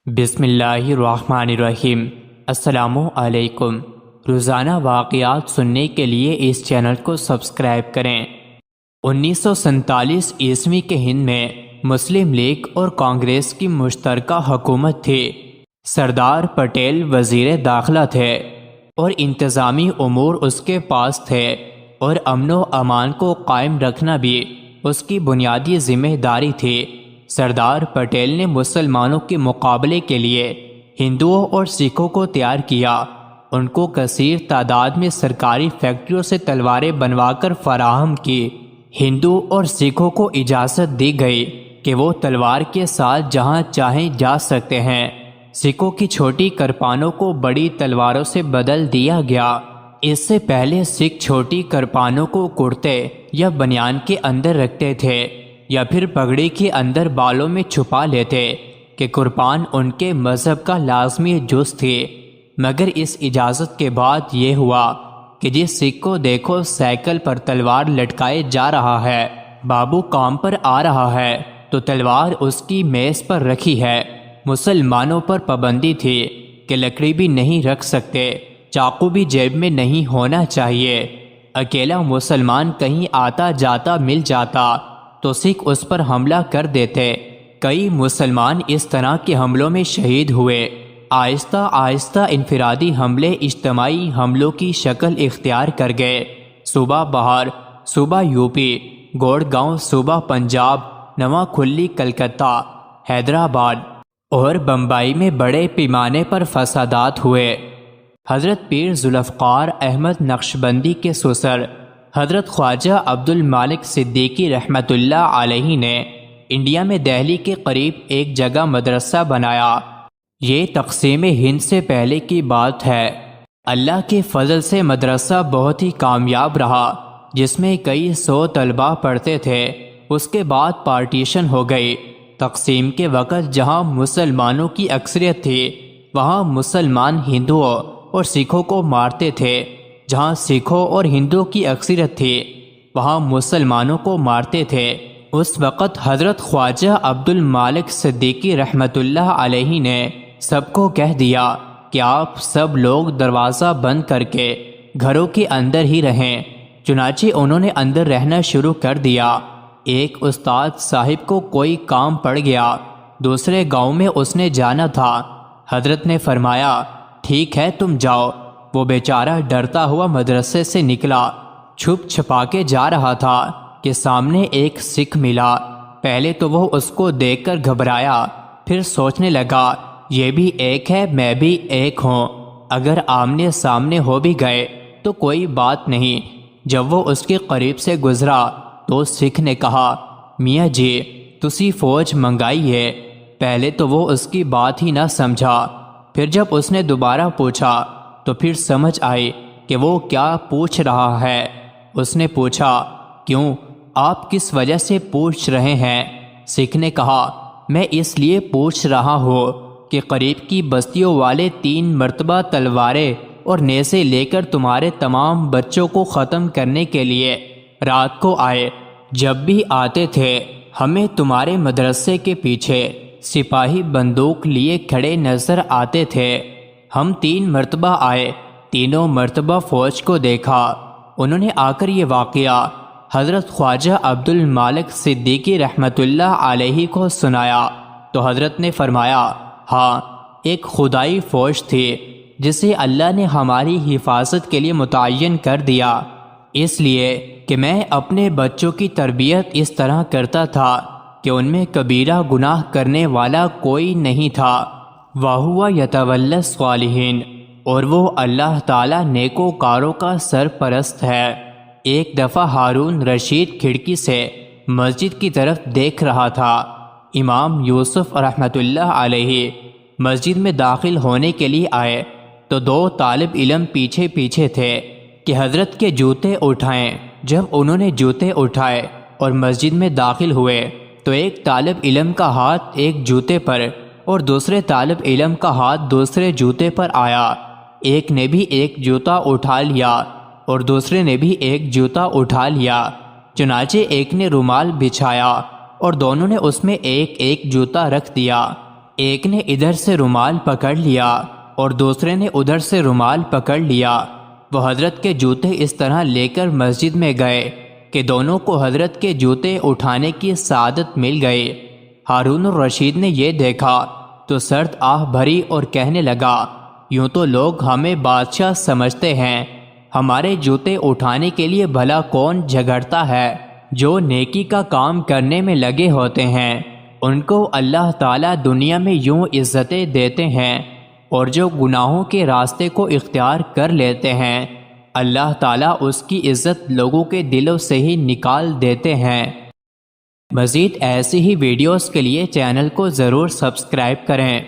بسم اللہ الرحمن الرحیم۔ السلام علیکم۔ روزانہ واقعات سننے کے لیے اس چینل کو سبسکرائب کریں۔ 1947 عیسوی کے ہند میں مسلم لیگ اور کانگریس کی مشترکہ حکومت تھی۔ سردار پٹیل وزیر داخلہ تھے اور انتظامی امور اس کے پاس تھے، اور امن و امان کو قائم رکھنا بھی اس کی بنیادی ذمہ داری تھی۔ سردار پٹیل نے مسلمانوں کے مقابلے کے لیے ہندوؤں اور سکھوں کو تیار کیا۔ ان کو کثیر تعداد میں سرکاری فیکٹریوں سے تلواریں بنوا کر فراہم کی۔ ہندو اور سکھوں کو اجازت دی گئی کہ وہ تلوار کے ساتھ جہاں چاہیں جا سکتے ہیں۔ سکھوں کی چھوٹی کرپانوں کو بڑی تلواروں سے بدل دیا گیا۔ اس سے پہلے سکھ چھوٹی کرپانوں کو کرتے یا بنیان کے اندر رکھتے تھے یا پھر پگڑی کے اندر بالوں میں چھپا لیتے کہ کرپان ان کے مذہب کا لازمی جز تھی۔ مگر اس اجازت کے بعد یہ ہوا کہ جس سکھ کو دیکھو سائیکل پر تلوار لٹکائے جا رہا ہے، بابو کام پر آ رہا ہے تو تلوار اس کی میز پر رکھی ہے۔ مسلمانوں پر پابندی تھی کہ لکڑی بھی نہیں رکھ سکتے، چاقو بھی جیب میں نہیں ہونا چاہیے۔ اکیلا مسلمان کہیں آتا جاتا مل جاتا تو سکھ اس پر حملہ کر دیتے۔ کئی مسلمان اس طرح کے حملوں میں شہید ہوئے۔ آہستہ آہستہ انفرادی حملے اجتماعی حملوں کی شکل اختیار کر گئے۔ صوبہ بہار، صوبہ یوپی، گوڑگاؤں صوبہ پنجاب، نواں کھلی کلکتہ، حیدرآباد اور بمبئی میں بڑے پیمانے پر فسادات ہوئے۔ حضرت پیر ذوالفقار احمد نقشبندی کے سسر حضرت خواجہ عبد المالک صدیقی رحمۃ اللہ علیہ نے انڈیا میں دہلی کے قریب ایک جگہ مدرسہ بنایا۔ یہ تقسیم ہند سے پہلے کی بات ہے۔ اللہ کے فضل سے مدرسہ بہت ہی کامیاب رہا، جس میں کئی 100 طلباء پڑھتے تھے۔ اس کے بعد پارٹیشن ہو گئی۔ تقسیم کے وقت جہاں مسلمانوں کی اکثریت تھی، وہاں مسلمان ہندوؤں اور سکھوں کو مارتے تھے۔ جہاں سکھوں اور ہندو کی اکثریت تھی، وہاں مسلمانوں کو مارتے تھے۔ اس وقت حضرت خواجہ عبد المالک صدیقی رحمۃ اللہ علیہ نے سب کو کہہ دیا کہ آپ سب لوگ دروازہ بند کر کے گھروں کے اندر ہی رہیں۔ چنانچہ انہوں نے اندر رہنا شروع کر دیا۔ ایک استاد صاحب کو کوئی کام پڑ گیا، دوسرے گاؤں میں اس نے جانا تھا۔ حضرت نے فرمایا ٹھیک ہے تم جاؤ۔ وہ بیچارہ ڈرتا ہوا مدرسے سے نکلا، چھپ چھپا کے جا رہا تھا کہ سامنے ایک سکھ ملا۔ پہلے تو وہ اس کو دیکھ کر گھبرایا، پھر سوچنے لگا یہ بھی ایک ہے میں بھی ایک ہوں، اگر آمنے سامنے ہو بھی گئے تو کوئی بات نہیں۔ جب وہ اس کے قریب سے گزرا تو سکھ نے کہا میاں جی تسی فوج منگائی ہے۔ پہلے تو وہ اس کی بات ہی نہ سمجھا، پھر جب اس نے دوبارہ پوچھا تو پھر سمجھ آئی کہ وہ کیا پوچھ رہا ہے۔ اس نے پوچھا کیوں، آپ کس وجہ سے پوچھ رہے ہیں؟ سکھ نے کہا میں اس لیے پوچھ رہا ہوں کہ قریب کی بستیوں والے 3 مرتبہ تلواریں اور نیزے لے کر تمہارے تمام بچوں کو ختم کرنے کے لیے رات کو آئے۔ جب بھی آتے تھے ہمیں تمہارے مدرسے کے پیچھے سپاہی بندوق لیے کھڑے نظر آتے تھے۔ ہم 3 مرتبہ آئے، تینوں مرتبہ فوج کو دیکھا۔ انہوں نے آ کر یہ واقعہ حضرت خواجہ عبد المالک صدیقی رحمۃ اللہ علیہ کو سنایا تو حضرت نے فرمایا ہاں ایک خدائی فوج تھی جسے اللہ نے ہماری حفاظت کے لیے متعین کر دیا، اس لیے کہ میں اپنے بچوں کی تربیت اس طرح کرتا تھا کہ ان میں کبیرہ گناہ کرنے والا کوئی نہیں تھا۔ وَهُوَ يَتَوَلَّى الصَّالِحِينَ، اور وہ اللہ تعالیٰ نیکوکاروں کا سرپرست ہے۔ ایک دفعہ ہارون رشید کھڑکی سے مسجد کی طرف دیکھ رہا تھا۔ امام یوسف رحمۃ اللہ علیہ مسجد میں داخل ہونے کے لیے آئے تو 2 طالب علم پیچھے پیچھے تھے کہ حضرت کے جوتے اٹھائیں۔ جب انہوں نے جوتے اٹھائے اور مسجد میں داخل ہوئے تو ایک طالب علم کا ہاتھ ایک جوتے پر اور دوسرے طالب علم کا ہاتھ دوسرے جوتے پر آیا۔ ایک نے بھی ایک جوتا اٹھا لیا اور دوسرے نے بھی ایک جوتا اٹھا لیا۔ چنانچہ ایک نے رومال بچھایا اور دونوں نے اس میں ایک ایک جوتا رکھ دیا۔ ایک نے ادھر سے رومال پکڑ لیا اور دوسرے نے ادھر سے رومال پکڑ لیا۔ وہ حضرت کے جوتے اس طرح لے کر مسجد میں گئے کہ دونوں کو حضرت کے جوتے اٹھانے کی سعادت مل گئی۔ ہارون الرشید نے یہ دیکھا تو سرد آہ بھری اور کہنے لگا، یوں تو لوگ ہمیں بادشاہ سمجھتے ہیں، ہمارے جوتے اٹھانے کے لیے بھلا کون جھگڑتا ہے؟ جو نیکی کا کام کرنے میں لگے ہوتے ہیں ان کو اللہ تعالیٰ دنیا میں یوں عزتیں دیتے ہیں، اور جو گناہوں کے راستے کو اختیار کر لیتے ہیں اللہ تعالیٰ اس کی عزت لوگوں کے دلوں سے ہی نکال دیتے ہیں۔ مزید ایسی ہی ویڈیوز کے لیے چینل کو ضرور سبسکرائب کریں۔